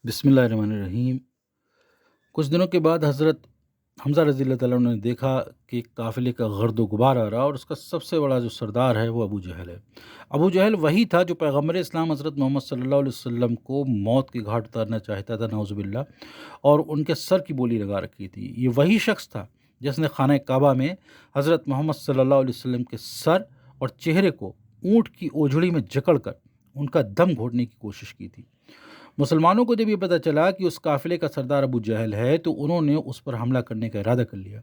بسم اللہ الرحمن الرحیم۔ کچھ دنوں کے بعد حضرت حمزہ رضی اللہ تعالیٰ عنہ نے دیکھا کہ قافلے کا گرد و غبار آ رہا اور اس کا سب سے بڑا جو سردار ہے وہ ابو جہل ہے۔ ابو جہل وہی تھا جو پیغمبر اسلام حضرت محمد صلی اللہ علیہ وسلم کو موت کے گھاٹ اتارنا چاہتا تھا، نعوذ باللہ، اور ان کے سر کی بولی لگا رکھی تھی۔ یہ وہی شخص تھا جس نے خانہ کعبہ میں حضرت محمد صلی اللہ علیہ وسلم کے سر اور چہرے کو اونٹ کی اوجھڑی میں جکڑ کر ان کا دم گھوٹنے کی کوشش کی تھی۔ مسلمانوں کو جب یہ پتہ چلا کہ اس قافلے کا سردار ابو جہل ہے تو انہوں نے اس پر حملہ کرنے کا ارادہ کر لیا،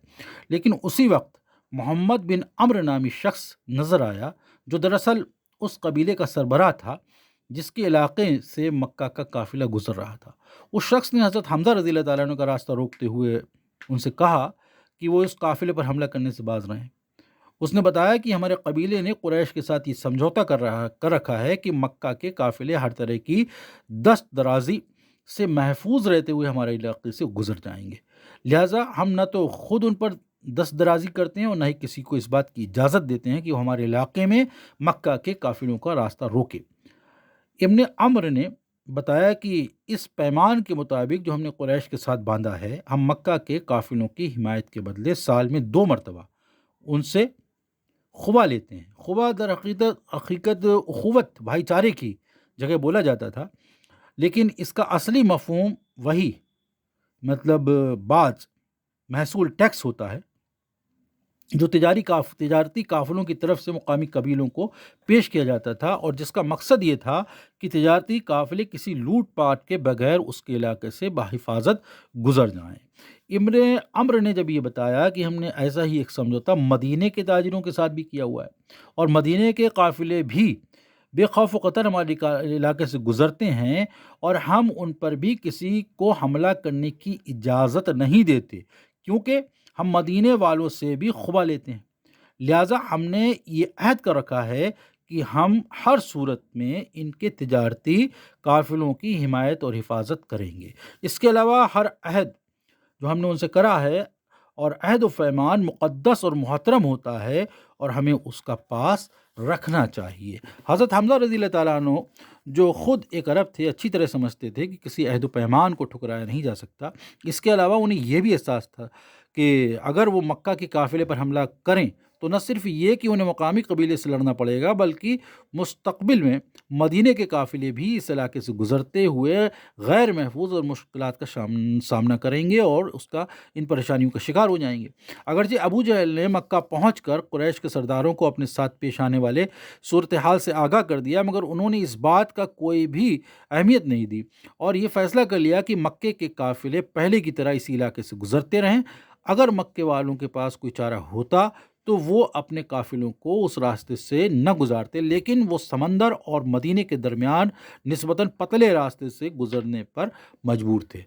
لیکن اسی وقت محمد بن عمرو نامی شخص نظر آیا جو دراصل اس قبیلے کا سربراہ تھا جس کے علاقے سے مکہ کا قافلہ گزر رہا تھا۔ اس شخص نے حضرت حمزہ رضی اللہ تعالیٰ عنہ کا راستہ روکتے ہوئے ان سے کہا کہ وہ اس قافلے پر حملہ کرنے سے باز رہیں۔ اس نے بتایا کہ ہمارے قبیلے نے قریش کے ساتھ یہ سمجھوتا کر رکھا ہے کہ مکہ کے قافلے ہر طرح کی دست درازی سے محفوظ رہتے ہوئے ہمارے علاقے سے گزر جائیں گے، لہٰذا ہم نہ تو خود ان پر دست درازی کرتے ہیں اور نہ ہی کسی کو اس بات کی اجازت دیتے ہیں کہ وہ ہمارے علاقے میں مکہ کے قافلوں کا راستہ روکے۔ ابن عمر نے بتایا کہ اس پیمان کے مطابق جو ہم نے قریش کے ساتھ باندھا ہے، ہم مکہ کے قافلوں کی حمایت کے بدلے سال میں 2 مرتبہ ان سے خبا لیتے ہیں۔ خبا در حقیقت اخوت، بھائی چارے کی جگہ بولا جاتا تھا، لیکن اس کا اصلی مفہوم وہی مطلب باز محصول ٹیکس ہوتا ہے جو تجارتی قافلوں کی طرف سے مقامی قبیلوں کو پیش کیا جاتا تھا، اور جس کا مقصد یہ تھا کہ تجارتی قافلے کسی لوٹ پاٹ کے بغیر اس کے علاقے سے بحفاظت گزر جائیں۔ ابن عمر نے جب یہ بتایا کہ ہم نے ایسا ہی ایک سمجھوتا مدینے کے تاجروں کے ساتھ بھی کیا ہوا ہے اور مدینے کے قافلے بھی بے خوف و خطر ہمارے علاقے سے گزرتے ہیں اور ہم ان پر بھی کسی کو حملہ کرنے کی اجازت نہیں دیتے، کیونکہ ہم مدینے والوں سے بھی خبا لیتے ہیں، لہٰذا ہم نے یہ عہد کر رکھا ہے کہ ہم ہر صورت میں ان کے تجارتی قافلوں کی حمایت اور حفاظت کریں گے۔ اس کے علاوہ ہر عہد جو ہم نے ان سے کرا ہے اور عہد و پیمان مقدس اور محترم ہوتا ہے اور ہمیں اس کا پاس رکھنا چاہیے۔ حضرت حمزہ رضی اللہ تعالیٰ عنہ جو خود ایک عرب تھے، اچھی طرح سمجھتے تھے کہ کسی عہد و پیمان کو ٹھکرایا نہیں جا سکتا۔ اس کے علاوہ انہیں یہ بھی احساس تھا کہ اگر وہ مکہ کے قافلے پر حملہ کریں تو نہ صرف یہ کہ انہیں مقامی قبیلے سے لڑنا پڑے گا، بلکہ مستقبل میں مدینے کے قافلے بھی اس علاقے سے گزرتے ہوئے غیر محفوظ اور مشکلات کا سامنا کریں گے اور ان پریشانیوں کا شکار ہو جائیں گے۔ اگرچہ ابو جہل نے مکہ پہنچ کر قریش کے سرداروں کو اپنے ساتھ پیش آنے والے صورتحال سے آگاہ کر دیا، مگر انہوں نے اس بات کا کوئی بھی اہمیت نہیں دی اور یہ فیصلہ کر لیا کہ مکے کے قافلے پہلے کی طرح اسی علاقے سے گزرتے رہیں۔ اگر مکے والوں کے پاس کوئی چارہ ہوتا تو وہ اپنے قافلوں کو اس راستے سے نہ گزارتے، لیکن وہ سمندر اور مدینے کے درمیان نسبتاً پتلے راستے سے گزرنے پر مجبور تھے۔